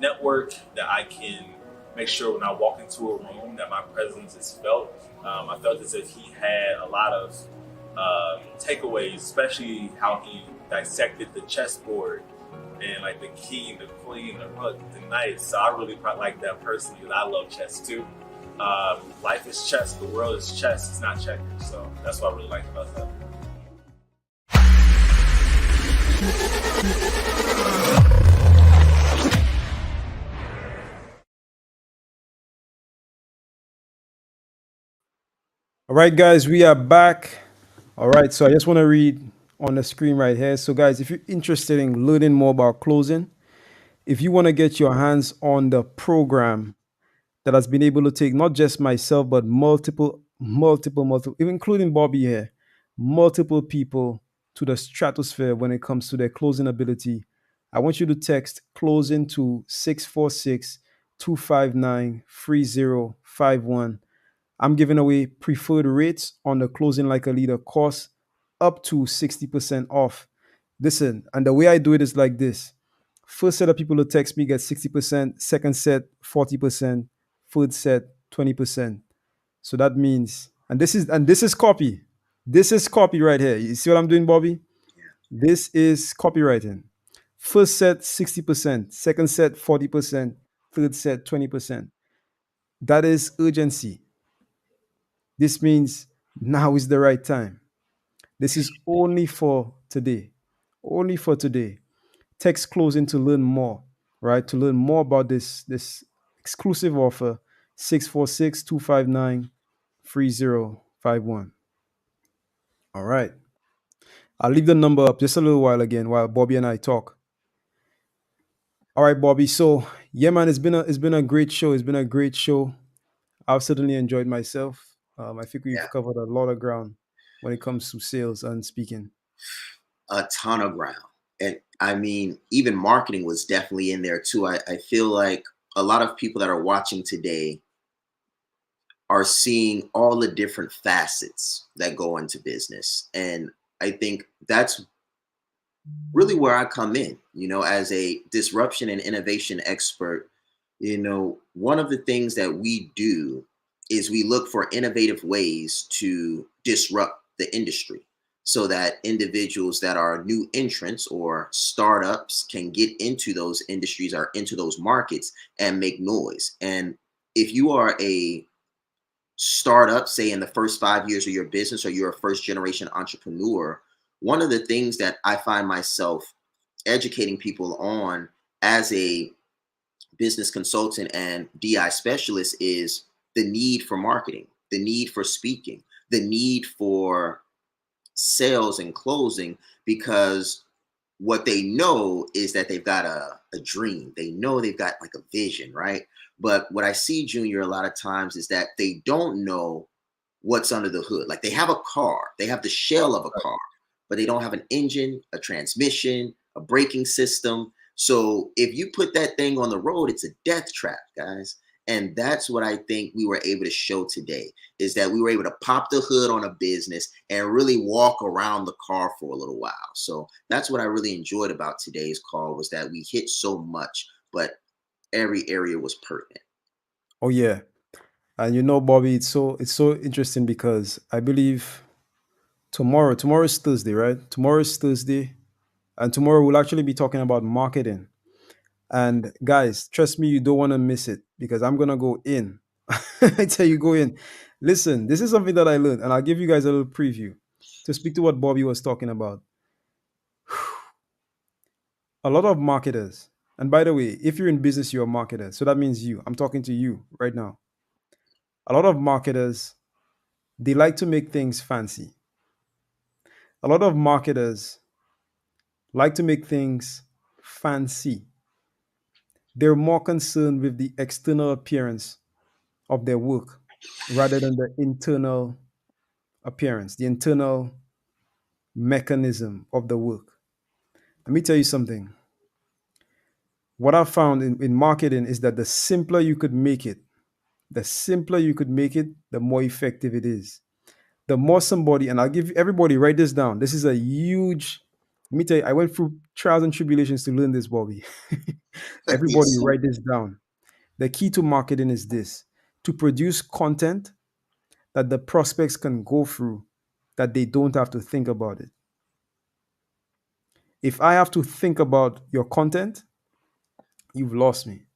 network, that I can make sure when I walk into a room that my presence is felt. I felt as if he had a lot of takeaways, especially how he dissected the chessboard and like the king, the queen, the rook, the knight. So I really like that personally, because I love chess too. Life is chess, the world is chess, it's not checkers. So that's what I really like about that. All right, guys, we are back. All right, so I just want to read on the screen right here. So, guys, if you're interested in learning more about closing, if you want to get your hands on the program that has been able to take not just myself, but multiple, even including Bobby here, multiple people to the stratosphere when it comes to their closing ability, I want you to text closing to 646-259-3051. I'm giving away preferred rates on the Closing Like a Leader course, up to 60% off. Listen, and the way I do it is like this. First set of people to text me get 60%, second set 40%, third set 20%. So that means, and this is copy. This is copy right here. You see what I'm doing, Bobby? This is copywriting. First set 60%, second set 40%, third set 20%. That is urgency. This means now is the right time. This is only for today. Only for today. Text closing to learn more, right? To learn more about this exclusive offer, 646-259-3051. All right. I'll leave the number up just a little while again while Bobby and I talk. All right, Bobby. So yeah, man, it's been a great show. It's been a great show. I've certainly enjoyed myself. I think we've Yeah, covered a lot of ground when it comes to sales and speaking. a ton of ground. And I mean, even marketing was definitely in there too. I feel like a lot of people that are watching today are seeing all the different facets that go into business. And I think that's really where I come in, as a disruption and innovation expert. One of the things that we do is we look for innovative ways to disrupt the industry so that individuals that are new entrants or startups can get into those industries or into those markets and make noise. And if you are a startup, say in the first 5 years of your business, or you're a first generation entrepreneur, one of the things that I find myself educating people on as a business consultant and DI specialist is the need for marketing, the need for speaking, the need for sales and closing, because what they know is that they've got a dream. They know they've got like a vision, right? But what I see, Junior, a lot of times is that they don't know what's under the hood. Like they have a car, they have the shell of a car, but they don't have an engine, a transmission, a braking system. So if you put that thing on the road, it's a death trap, guys. And that's what I think we were able to show today, is that we were able to pop the hood on a business and really walk around the car for a little while. So that's what I really enjoyed about today's call, was that we hit so much, but every area was pertinent. Oh yeah. And you know, Bobby, it's so interesting because I believe tomorrow is Thursday, right? Tomorrow is Thursday, and tomorrow we'll actually be talking about marketing. And guys, trust me, you don't want to miss it because I'm gonna go in. I tell you, go in. Listen, this is something that I learned, and I'll give you guys a little preview to speak to what Bobby was talking about. A lot of marketers, and by the way, if you're in business, you're a marketer. So that means you. I'm talking to you right now. A lot of marketers, they like to make things fancy. A lot of marketers like to make things fancy. They're more concerned with the external appearance of their work rather than the internal appearance, the internal mechanism of the work. Let me tell you something. What I've found in marketing is that the simpler you could make it, the simpler you could make it, the more effective it is. The more somebody, and I'll give everybody, write this down. This is a huge, let me tell you, I went through trials and tribulations to learn this, Bobby. Everybody, Yes. write this down. The key to marketing is this: to produce content that the prospects can go through, that they don't have to think about it. If I have to think about your content, you've lost me.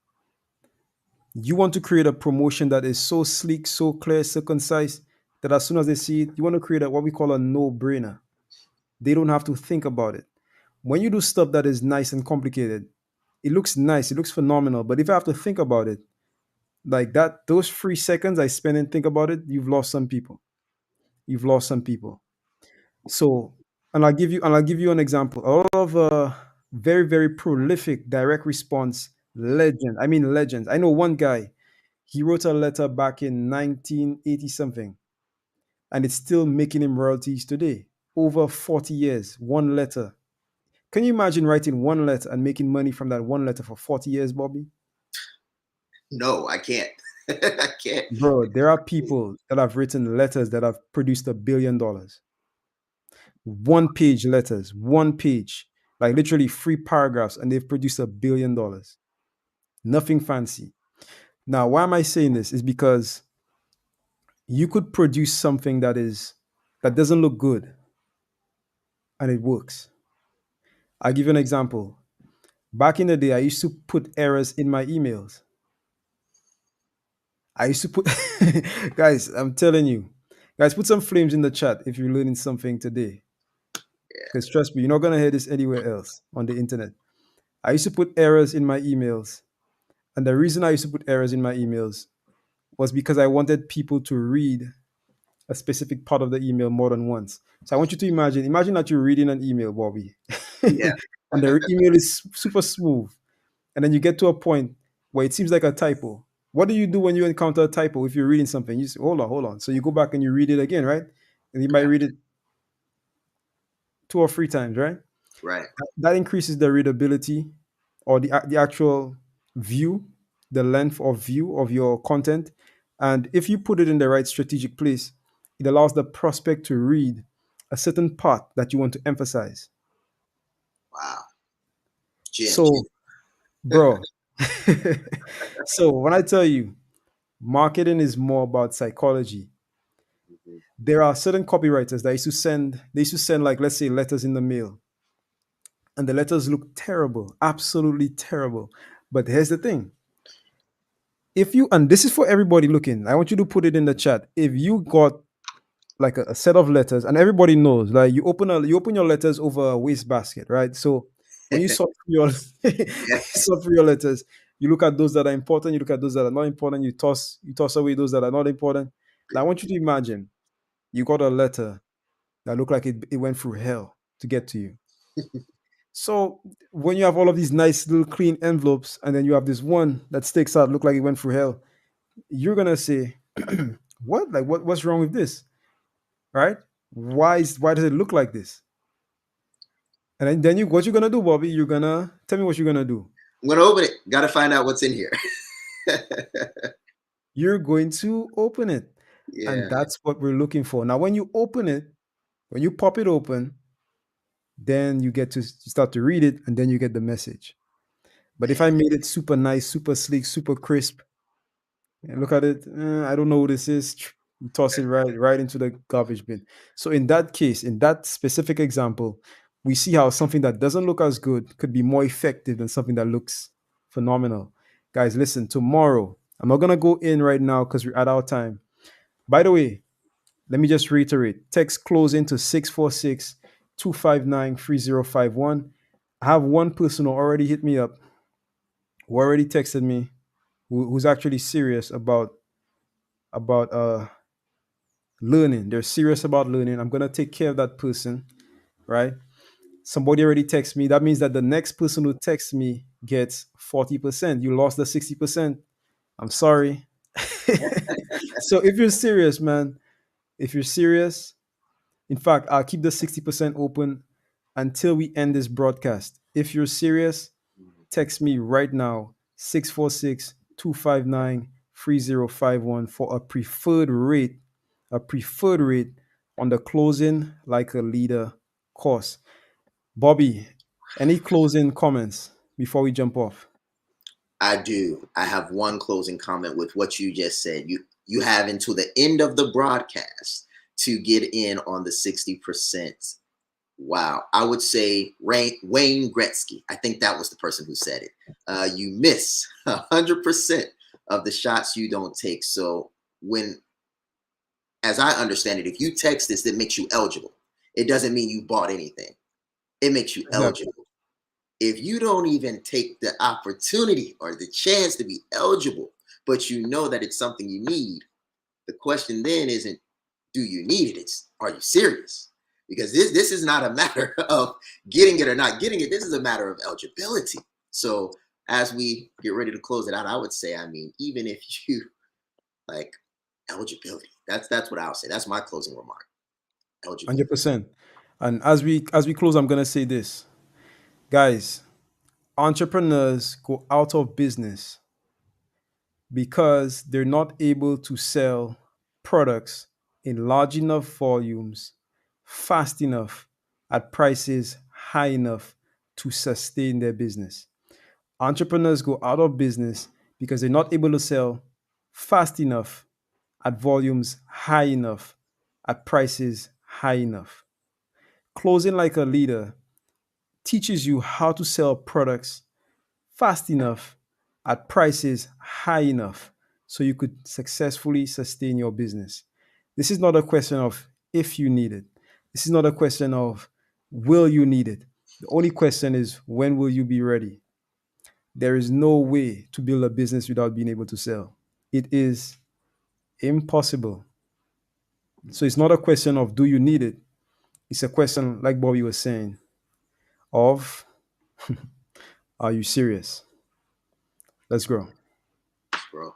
You want to create a promotion that is so sleek, so clear, so concise that as soon as they see it, you want to create what we call a no brainer. They don't have to think about it. When you do stuff that is nice and complicated, it looks nice, it looks phenomenal. But if I have to think about it, like that, those 3 seconds I spend and think about it, you've lost some people. You've lost some people. So, and I'll give you an example. A lot of very very prolific direct response legend. I mean legends. I know one guy. He wrote a letter back in 1980 something, and it's still making him royalties today. Over 40 years, one letter. Can you imagine writing one letter and making money from that one letter for 40 years, Bobby? No, I can't. I can't. Bro, there are people that have written letters that have produced $1 billion. One page letters, one page, like literally 3 paragraphs, and they've produced $1 billion. Nothing fancy. Now, why am I saying this? Is because you could produce something that doesn't look good and it works. I'll give you an example. Back in the day, I used to put errors in my emails. I used to put, guys, I'm telling you, guys, put some flames in the chat if you're learning something today. Because trust me, you're not going to hear this anywhere else on the internet. I used to put errors in my emails. And the reason I used to put errors in my emails was because I wanted people to read a specific part of the email more than once. So I want you to imagine that you're reading an email, Bobby, Yeah. and the email is super smooth. And then you get to a point where it seems like a typo. What do you do when you encounter a typo if you're reading something? You say, hold on, hold on. So you go back and you read it again, right? And you might Yeah. read it 2 or 3 times, right? Right. That increases the readability or the actual view, the length of view of your content. And if you put it in the right strategic place, it allows the prospect to read a certain part that you want to emphasize. Wow. Gems. So, bro, so when I tell you marketing is more about psychology, There are certain copywriters that used to send like, let's say, letters in the mail, and the letters look terrible, absolutely terrible. But here's the thing: if you, and this is for everybody looking, I want you to put it in the chat. If you got like a set of letters, and everybody knows, like you open your letters over a wastebasket, right? So when you sort through your Yes. sort through your letters, you look at those that are important, you look at those that are not important, you toss away those that are not important. Now I want you to imagine you got a letter that looked like it went through hell to get to you. So when you have all of these nice little clean envelopes, and then you have this one that sticks out, look like it went through hell, you're gonna say, "What? Like what's wrong with this?" Right? Why does it look like this? And then you what you're gonna do, Bobby? You're gonna tell me what you're gonna do. I'm gonna open it. Got to find out what's in here. You're going to open it, and Yeah. that's what we're looking for. Now, when you open it, when you pop it open, then you get to start to read it, and then you get the message. But if I made it super nice, super sleek, super crisp, and look at it, I don't know what this is. You toss it right into the garbage bin. So in that case, in that specific example, we see how something that doesn't look as good could be more effective than something that looks phenomenal. Guys, listen, tomorrow, I'm not gonna go in right now because we're at our time. By the way, let me just reiterate. Text closing to 646-259-3051. I have one person who already hit me up, who already texted me, who's actually serious about learning. They're serious about learning. I'm gonna take care of that person, right? Somebody already texted me. That means that the next person who texts me gets 40%. You lost the 60%. I'm sorry. So if you're serious, man, if you're serious, in fact, I'll keep the 60% open until we end this broadcast. If you're serious, text me right now, 646-259-3051 for a preferred rate on the closing like a leader course. Bobby, any closing comments before we jump off? I do. I have one closing comment with what you just said. You have until the end of the broadcast to get in on the 60%. Wow. I would say Wayne Gretzky. I think that was the person who said it. You miss 100% of the shots you don't take. So when, as I understand it, if you text this, that makes you eligible. It doesn't mean you bought anything. It makes you Exactly. eligible. If you don't even take the opportunity or the chance to be eligible, but you know that it's something you need, the question then isn't, do you need it? It's, are you serious? Because this is not a matter of getting it or not getting it. This is a matter of eligibility. So as we get ready to close it out, I would say, I mean, even if you like eligibility, that's what I'll say. That's my closing remark. Eligibility. 100%. And as we close, I'm gonna say this. Guys, entrepreneurs go out of business because they're not able to sell products in large enough volumes, fast enough, at prices high enough to sustain their business. Entrepreneurs go out of business because they're not able to sell fast enough, at volumes high enough, at prices high enough. Closing like a leader teaches you how to sell products fast enough at prices high enough so you could successfully sustain your business. This is not a question of if you need it. This is not a question of will you need it. The only question is when will you be ready? There is no way to build a business without being able to sell. It is impossible. So it's not a question of do you need it. It's a question, like Bobby was saying, of are you serious? Let's grow. Bro.